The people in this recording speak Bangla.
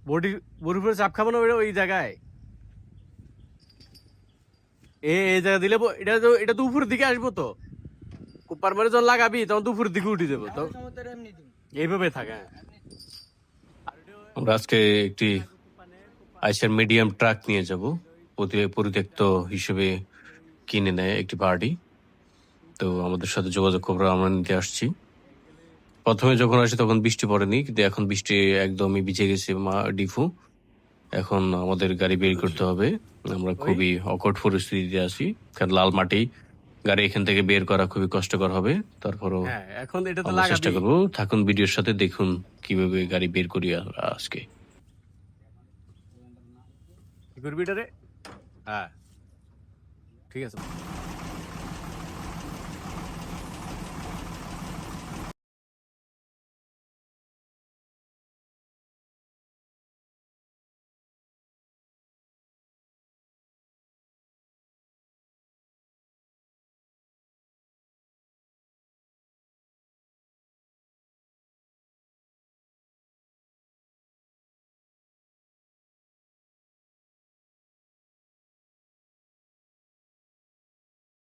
বডির উপরে চাপ খাবো না ওই জায়গায়। এই জায়গা দিলে এটা তো উপরের দিকে আসবো তো, কুপার মারে যখন লাগাবি তখন তো উপরের দিকে উঠে যাবো তো, এইভাবে থাকে। আমরা আজকে একটি আইসার মিডিয়াম ট্রাক নিয়ে যাব, পরিত্যক্ত হিসেবে কিনে নেয় একটি পার্টি। তো আমাদের সাথে যোগাযোগ করে আমরা নিতে আসছি। প্রথমে যখন আসি তখন বৃষ্টি পড়েনি, কিন্তু এখন বৃষ্টি একদমই ভিজে গেছে ডিফু। এখন আমাদের গাড়ি বের করতে হবে। আমরা খুবই অকট পরিস্থিতিতে আছি, কারণ লাল মাটি, গাড়ি এখান থেকে বের করা খুবই কষ্টকর হবে। তারপরও হ্যাঁ এখন এটা তো আমরা চেষ্টা লাগাবি। করবো। থাকুন ভিডিওর সাথে, দেখুন কিভাবে গাড়ি বের করি আজকে। কি করবি এটা রে? হ্যাঁ ঠিক আছে।